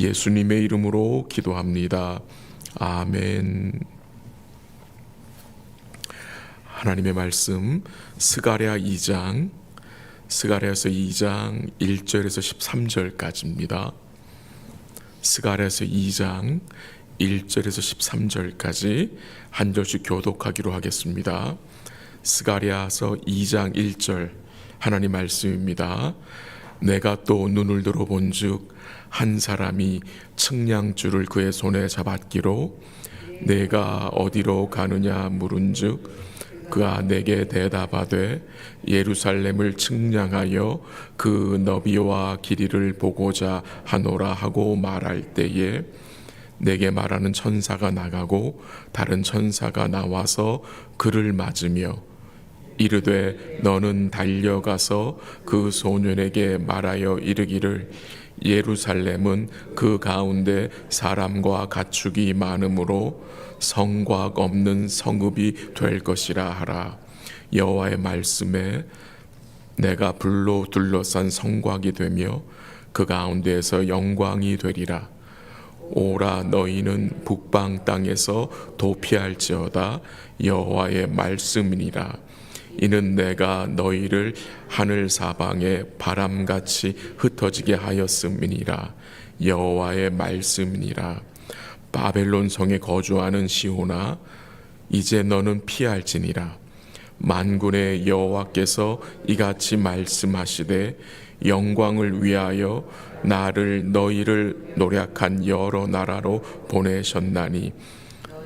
예수님의 이름으로 기도합니다. 아멘. 하나님의 말씀 스가랴 2장, 스가랴서 2장 1절에서 13절까지입니다. 스가랴서 2장 1절에서 13절까지 한 절씩 교독하기로 하겠습니다. 스가랴서 2장 1절 하나님 말씀입니다. 내가 또 눈을 들어 본즉 한 사람이 측량줄을 그의 손에 잡았기로 내가 어디로 가느냐 물은즉 그가 내게 대답하되 예루살렘을 측량하여 그 너비와 길이를 보고자 하노라 하고 말할 때에 내게 말하는 천사가 나가고 다른 천사가 나와서 그를 맞으며 이르되 너는 달려가서 그 소년에게 말하여 이르기를 예루살렘은 그 가운데 사람과 가축이 많으므로 성곽 없는 성읍이 될 것이라 하라. 여호와의 말씀에 내가 불로 둘러싼 성곽이 되며 그 가운데에서 영광이 되리라. 오라 너희는 북방 땅에서 도피할지어다. 여호와의 말씀이니라. 이는 내가 너희를 하늘 사방에 바람같이 흩어지게 하였음이니라. 여호와의 말씀이니라. 바벨론 성에 거주하는 시온아 이제 너는 피할지니라. 만군의 여호와께서 이같이 말씀하시되 영광을 위하여 나를 너희를 노략한 여러 나라로 보내셨나니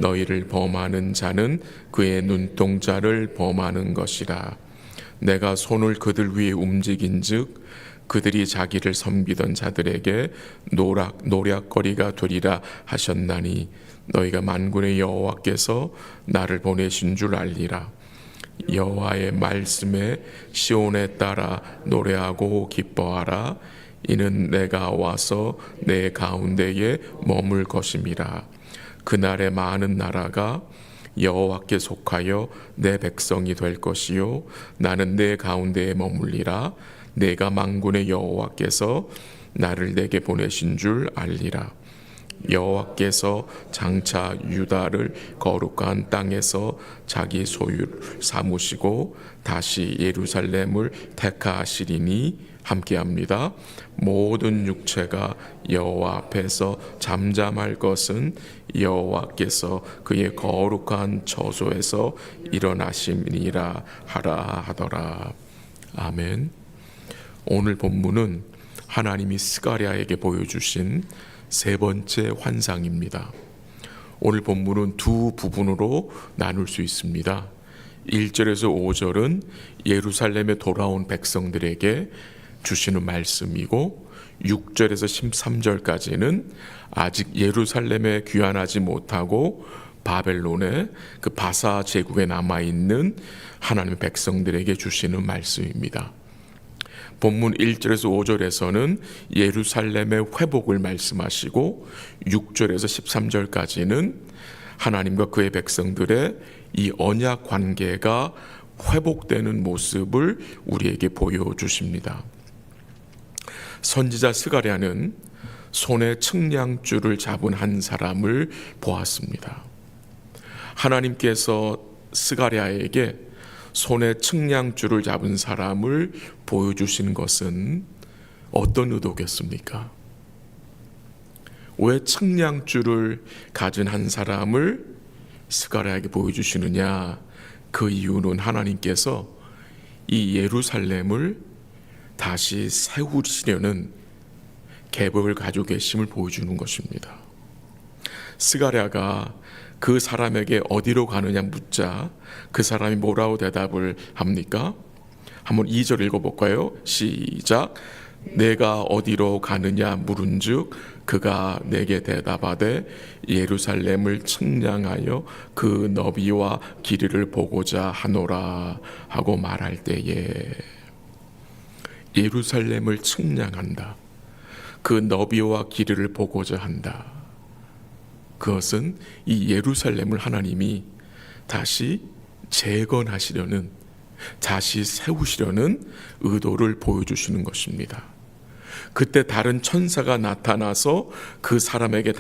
너희를 범하는 자는 그의 눈동자를 범하는 것이라. 내가 손을 그들 위에 움직인즉 그들이 자기를 섬기던 자들에게 노략거리가 되리라 하셨나니 너희가 만군의 여호와께서 나를 보내신 줄 알리라. 여호와의 말씀에 시온에 따라 노래하고 기뻐하라. 이는 내가 와서 내 가운데에 머물 것임이라. 그날에 많은 나라가 여호와께 속하여 내 백성이 될 것이요 나는 내 가운데에 머물리라. 내가 만군의 여호와께서 나를 내게 보내신 줄 알리라. 여호와께서 장차 유다를 거룩한 땅에서 자기 소유를 삼으시고 다시 예루살렘을 택하시리니 함께합니다. 모든 육체가 여호와 앞에서 잠잠할 것은 여호와께서 그의 거룩한 처소에서 일어나심이니라 하라 하더라. 아멘. 오늘 본문은 하나님이 스가랴에게 보여주신 세 번째 환상입니다. 오늘 본문은 두 부분으로 나눌 수 있습니다. 1절에서 5절은 예루살렘에 돌아온 백성들에게 주시는 말씀이고 6절에서 13절까지는 아직 예루살렘에 귀환하지 못하고 바벨론의 그 바사 제국에 남아있는 하나님의 백성들에게 주시는 말씀입니다. 본문 1절에서 5절에서는 예루살렘의 회복을 말씀하시고 6절에서 13절까지는 하나님과 그의 백성들의 이 언약 관계가 회복되는 모습을 우리에게 보여주십니다. 선지자 스가랴는 손에 측량줄을 잡은 한 사람을 보았습니다. 하나님께서 스가랴에게 손에 측량줄을 잡은 사람을 보여주신 것은 어떤 의도겠습니까? 왜 측량줄을 가진 한 사람을 스가랴에게 보여주시느냐? 그 이유는 하나님께서 이 예루살렘을 다시 세우시려는 계획을 가지고 계심을 보여주는 것입니다. 스가랴가 그 사람에게 어디로 가느냐 묻자 그 사람이 뭐라고 대답을 합니까? 한번 2절 읽어볼까요? 시작. 내가 어디로 가느냐 물은즉 그가 내게 대답하되 예루살렘을 측량하여 그 너비와 길이를 보고자 하노라 하고 말할 때에 예루살렘을 측량한다. 그 너비와 길이를 보고자 한다. 그것은 이 예루살렘을 하나님이 다시 재건하시려는, 다시 세우시려는 의도를 보여주시는 것입니다. 그때 다른 천사가 나타나서 그 사람에게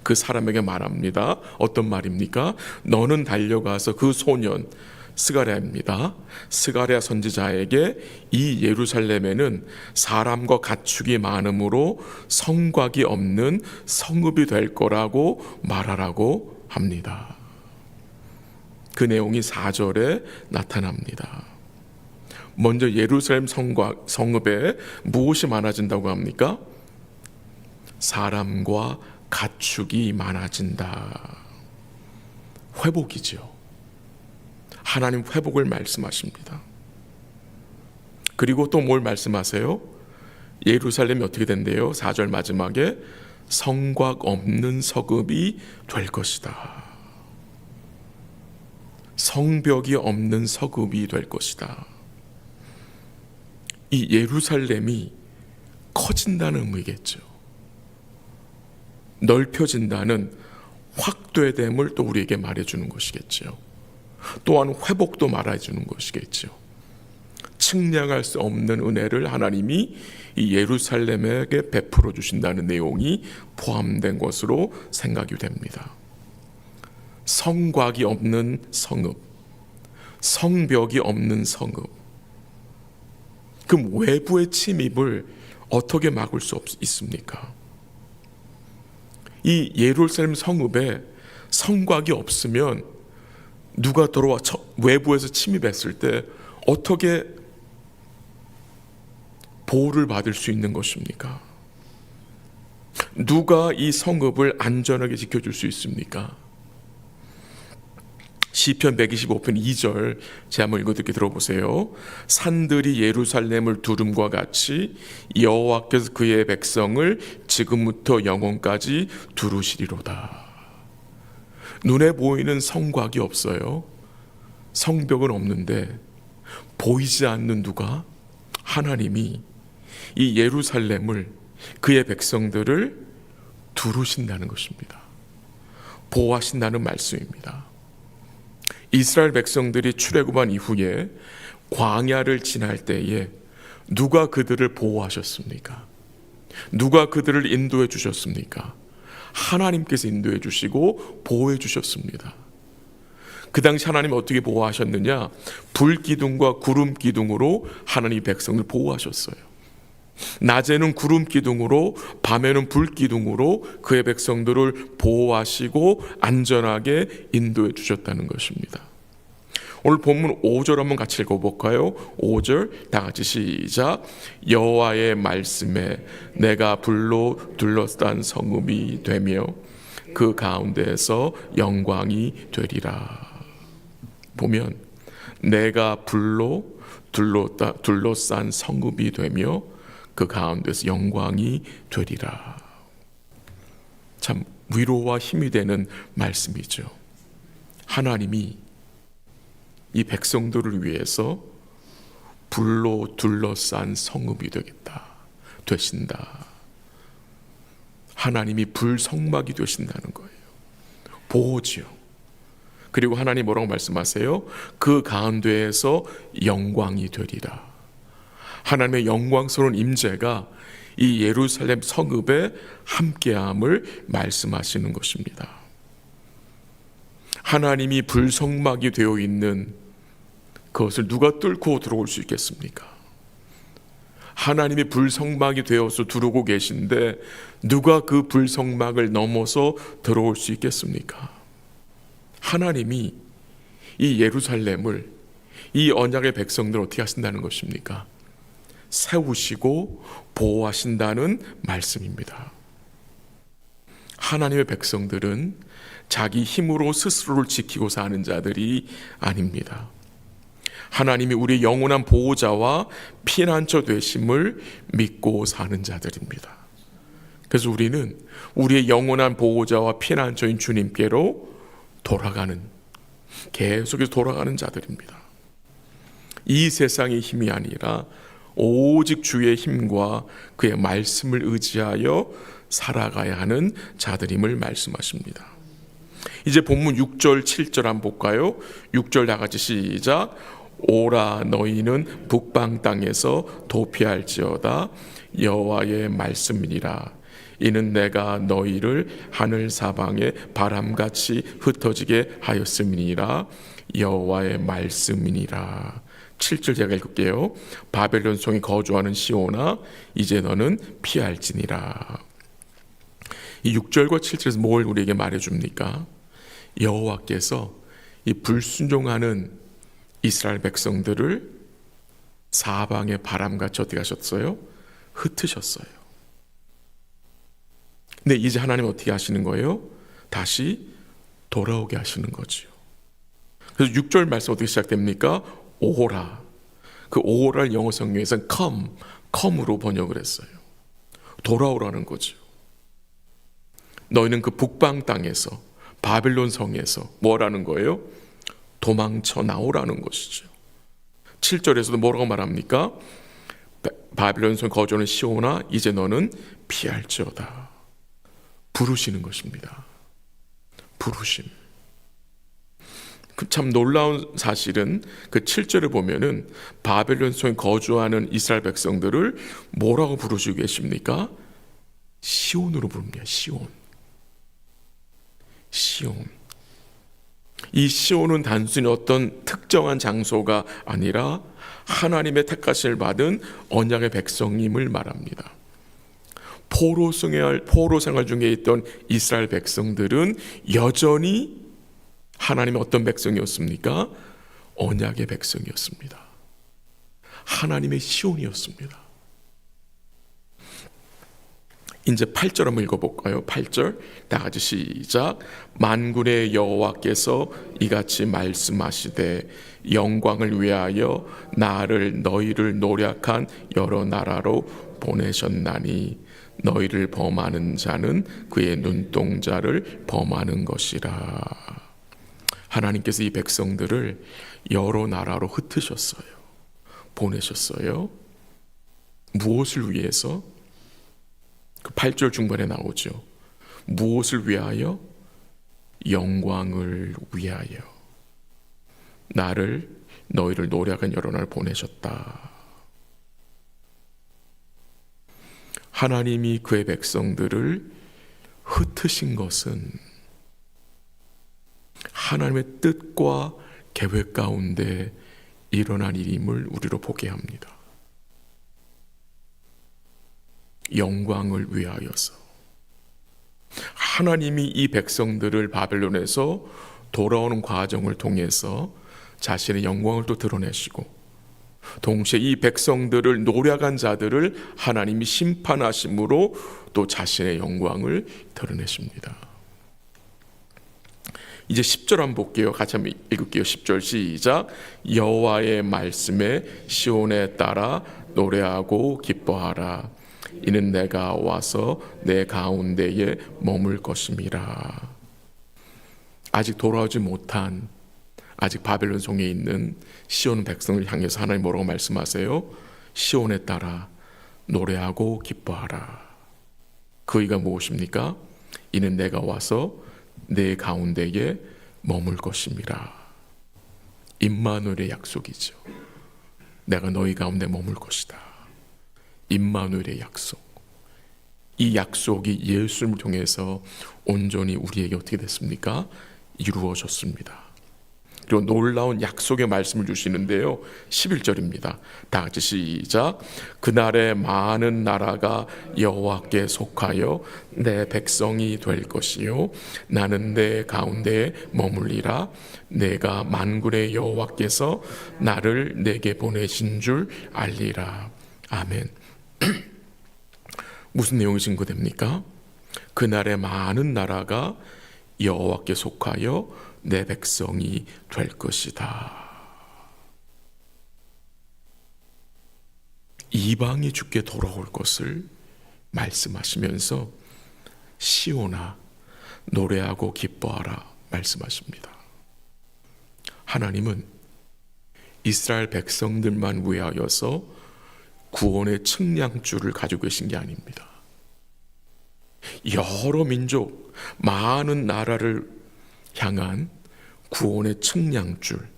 그 사람에게 말합니다. 어떤 말입니까? 너는 달려가서 그 소년 스가랴입니다. 스가랴 선지자에게 이 예루살렘에는 사람과 가축이 많으므로 성곽이 없는 성읍이 될 거라고 말하라고 합니다. 그 내용이 4절에 나타납니다. 먼저 예루살렘 성읍에 무엇이 많아진다고 합니까? 사람과 가축이 많아진다. 회복이죠. 하나님 회복을 말씀하십니다. 그리고 또 뭘 말씀하세요? 예루살렘이 어떻게 된대요? 4절 마지막에 성곽 없는 성읍이 될 것이다. 성벽이 없는 성읍이 될 것이다. 이 예루살렘이 커진다는 의미겠죠. 넓혀진다는 확대됨을 또 우리에게 말해주는 것이겠죠. 또한 회복도 말해주는 것이겠죠. 측량할 수 없는 은혜를 하나님이 이 예루살렘에게 베풀어 주신다는 내용이 포함된 것으로 생각이 됩니다. 성곽이 없는 성읍, 성벽이 없는 성읍. 그럼 외부의 침입을 어떻게 막을 수 있습니까? 이 예루살렘 성읍에 성곽이 없으면 누가 들어와 외부에서 침입했을 때 어떻게 보호를 받을 수 있는 것입니까? 누가 이 성읍을 안전하게 지켜줄 수 있습니까? 시편 125편 2절 제가 한번 읽어듣게 들어보세요. 산들이 예루살렘을 두름과 같이 여호와께서 그의 백성을 지금부터 영원까지 두르시리로다. 눈에 보이는 성곽이 없어요. 성벽은 없는데 보이지 않는 누가? 하나님이 이 예루살렘을, 그의 백성들을 두르신다는 것입니다. 보호하신다는 말씀입니다. 이스라엘 백성들이 출애굽한 이후에 광야를 지날 때에 누가 그들을 보호하셨습니까? 누가 그들을 인도해 주셨습니까? 하나님께서 인도해 주시고 보호해 주셨습니다. 그 당시 하나님이 어떻게 보호하셨느냐? 불기둥과 구름기둥으로 하나님 백성을 보호하셨어요. 낮에는 구름기둥으로, 밤에는 불기둥으로 그의 백성들을 보호하시고 안전하게 인도해 주셨다는 것입니다. 오늘 본문 5절 한번 같이 읽어볼까요? 5절 다 같이 시작. 여호와의 말씀에 내가 불로 둘러싼 성읍이 되며 그 가운데에서 영광이 되리라. 보면 내가 불로 둘러싼 성읍이 되며 그 가운데서 영광이 되리라. 참 위로와 힘이 되는 말씀이죠. 하나님이 이 백성들을 위해서 불로 둘러싼 성읍이 되신다. 하나님이 불 성막이 되신다는 거예요. 보호지요. 그리고 하나님 뭐라고 말씀하세요? 그 가운데에서 영광이 되리라. 하나님의 영광스러운 임재가 이 예루살렘 성읍에 함께함을 말씀하시는 것입니다. 하나님이 불성막이 되어 있는 그것을 누가 뚫고 들어올 수 있겠습니까? 하나님이 불성막이 되어서 두르고 계신데 누가 그 불성막을 넘어서 들어올 수 있겠습니까? 하나님이 이 예루살렘을, 이 언약의 백성들을 어떻게 하신다는 것입니까? 세우시고 보호하신다는 말씀입니다. 하나님의 백성들은 자기 힘으로 스스로를 지키고 사는 자들이 아닙니다. 하나님이 우리 영원한 보호자와 피난처 되심을 믿고 사는 자들입니다. 그래서 우리는 우리의 영원한 보호자와 피난처인 주님께로 계속해서 돌아가는 자들입니다. 이 세상의 힘이 아니라 오직 주의 힘과 그의 말씀을 의지하여 살아가야 하는 자들임을 말씀하십니다. 이제 본문 6절 7절 한번 볼까요? 6절 다 같이 시작. 오라 너희는 북방 땅에서 도피할지어다. 여호와의 말씀이니라. 이는 내가 너희를 하늘 사방에 바람같이 흩어지게 하였음이니라. 여호와의 말씀이니라. 7절 제가 읽을게요. 바벨론 성에 거주하는 시온아, 이제 너는 피할지니라. 이 6절과 7절에서 뭘 우리에게 말해줍니까? 여호와께서 이 불순종하는 이스라엘 백성들을 사방의 바람같이 어떻게 하셨어요? 흩으셨어요. 근데 이제 하나님 어떻게 하시는 거예요? 다시 돌아오게 하시는 거죠. 그래서 6절 말씀 어떻게 시작됩니까? 오호라. 그 오호라를 영어 성경에서는 come으로 번역을 했어요. 돌아오라는 거죠. 너희는 그 북방 땅에서 바벨론 성에서 뭐라는 거예요? 도망쳐 나오라는 것이죠. 7절에서도 뭐라고 말합니까? 바벨론 성 거주하는 시온아, 이제 너는 피할지어다. 부르시는 것입니다. 부르심. 참 놀라운 사실은 그 7절을 보면은 바벨론 성에 거주하는 이스라엘 백성들을 뭐라고 부르시고 계십니까? 시온으로 부릅니다. 시온. 이 시온은 단순히 어떤 특정한 장소가 아니라 하나님의 택하심을 받은 언약의 백성임을 말합니다. 포로 생활 중에 있던 이스라엘 백성들은 여전히 하나님의 어떤 백성이었습니까? 언약의 백성이었습니다. 하나님의 시온이었습니다. 이제 8절 한번 읽어볼까요? 8절 다 같이 시작. 만군의 여호와께서 이같이 말씀하시되 영광을 위하여 나를 너희를 노략한 여러 나라로 보내셨나니 너희를 범하는 자는 그의 눈동자를 범하는 것이라. 하나님께서 이 백성들을 여러 나라로 흩으셨어요. 보내셨어요. 무엇을 위해서? 그 8절 중반에 나오죠. 무엇을 위하여? 영광을 위하여 너희를 노략한 여러 나라를 보내셨다. 하나님이 그의 백성들을 흩으신 것은 하나님의 뜻과 계획 가운데 일어난 일임을 우리로 보게 합니다. 영광을 위하여서 하나님이 이 백성들을 바벨론에서 돌아오는 과정을 통해서 자신의 영광을 또 드러내시고 동시에 이 백성들을 노략한 자들을 하나님이 심판하심으로 또 자신의 영광을 드러내십니다. 이제 10절 한번 볼게요. 같이 한번 읽을게요. 10절 시작. 여호와의 말씀에 시온에 따라 노래하고 기뻐하라. 이는 내가 와서 내 가운데에 머물 것임이라. 아직 돌아오지 못한 아직 바벨론 성에 있는 시온 백성을 향해서 하나님 뭐라고 말씀하세요? 시온에 따라 노래하고 기뻐하라. 그 의가 무엇입니까? 이는 내가 와서 내 가운데에 머물 것임이라. 임마누엘의 약속이죠. 내가 너희 가운데 머물 것이다. 임마누엘의 약속. 이 약속이 예수님을 통해서 온전히 우리에게 어떻게 됐습니까? 이루어졌습니다. 그리고 놀라운 약속의 말씀을 주시는데요. 11절입니다. 다 같이 시작. 그날에 많은 나라가 여호와께 속하여 내 백성이 될 것이요 나는 내 가운데에 머물리라. 내가 만군의 여호와께서 나를 내게 보내신 줄 알리라. 아멘. 무슨 내용이 증거됩니까? 그날에 많은 나라가 여호와께 속하여 내 백성이 될 것이다. 이방이 주께 돌아올 것을 말씀하시면서 시온아 노래하고 기뻐하라 말씀하십니다. 하나님은 이스라엘 백성들만 위하여서 구원의 측량줄을 가지고 계신 게 아닙니다. 여러 민족, 많은 나라를 향한 구원의 측량줄,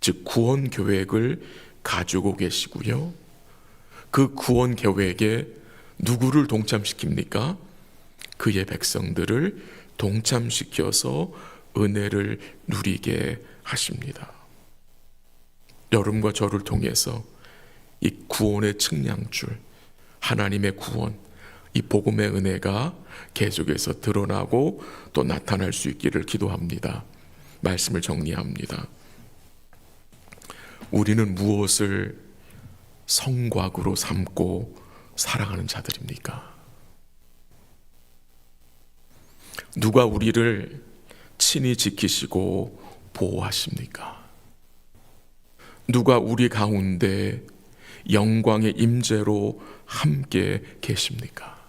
즉 구원 계획을 가지고 계시고요. 그 구원 계획에 누구를 동참시킵니까? 그의 백성들을 동참시켜서 은혜를 누리게 하십니다. 여러분과 저를 통해서 이 구원의 측량줄, 하나님의 구원, 이 복음의 은혜가 계속해서 드러나고 또 나타날 수 있기를 기도합니다. 말씀을 정리합니다. 우리는 무엇을 성곽으로 삼고 살아가는 자들입니까? 누가 우리를 친히 지키시고 보호하십니까? 누가 우리 가운데 영광의 임재로 함께 계십니까?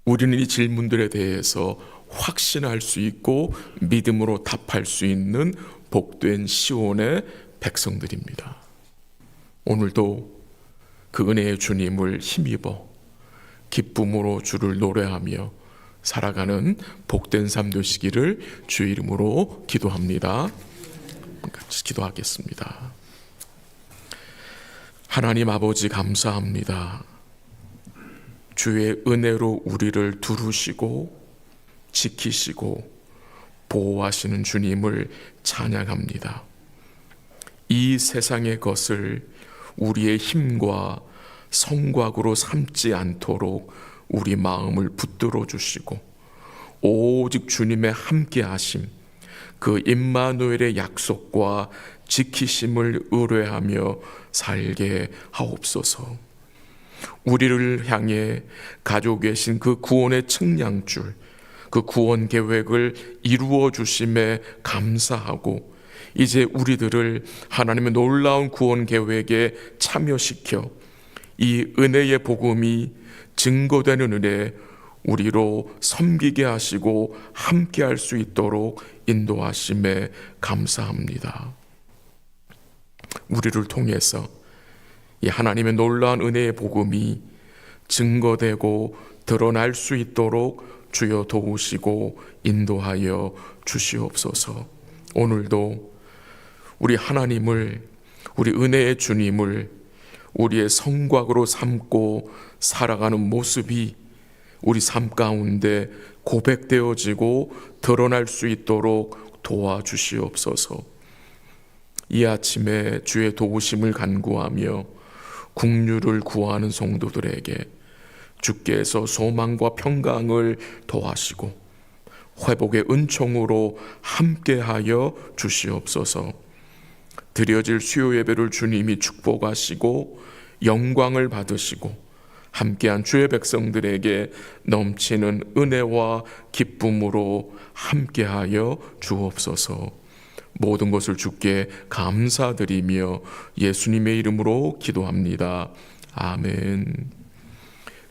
우리는 이 질문들에 대해서 확신할 수 있고 믿음으로 답할 수 있는 복된 시온의 백성들입니다. 오늘도 그 은혜의 주님을 힘입어 기쁨으로 주를 노래하며 살아가는 복된 삶 되시기를 주의 이름으로 기도합니다. 같이 기도하겠습니다. 하나님 아버지 감사합니다. 주의 은혜로 우리를 두르시고 지키시고 보호하시는 주님을 찬양합니다. 이 세상의 것을 우리의 힘과 성곽으로 삼지 않도록 우리 마음을 붙들어 주시고 오직 주님의 함께 하심, 그 임마누엘의 약속과 지키심을 의뢰하며 살게 하옵소서. 우리를 향해 가지고 계신 그 구원의 측량줄, 그 구원 계획을 이루어 주심에 감사하고 이제 우리들을 하나님의 놀라운 구원 계획에 참여시켜 이 은혜의 복음이 증거되는 은혜 우리로 섬기게 하시고 함께 할 수 있도록 인도하심에 감사합니다. 우리를 통해서 이 하나님의 놀라운 은혜의 복음이 증거되고 드러날 수 있도록 주여 도우시고 인도하여 주시옵소서. 오늘도 우리 하나님을, 우리 은혜의 주님을 우리의 성곽으로 삼고 살아가는 모습이 우리 삶 가운데 고백되어지고 드러날 수 있도록 도와주시옵소서. 이 아침에 주의 도우심을 간구하며 긍휼을 구하는 성도들에게 주께서 소망과 평강을 더하시고 회복의 은총으로 함께하여 주시옵소서. 드려질 수요 예배를 주님이 축복하시고 영광을 받으시고 함께한 주의 백성들에게 넘치는 은혜와 기쁨으로 함께하여 주옵소서. 모든 것을 주께 감사드리며 예수님의 이름으로 기도합니다. 아멘.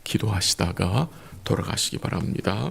기도하시다가 돌아가시기 바랍니다.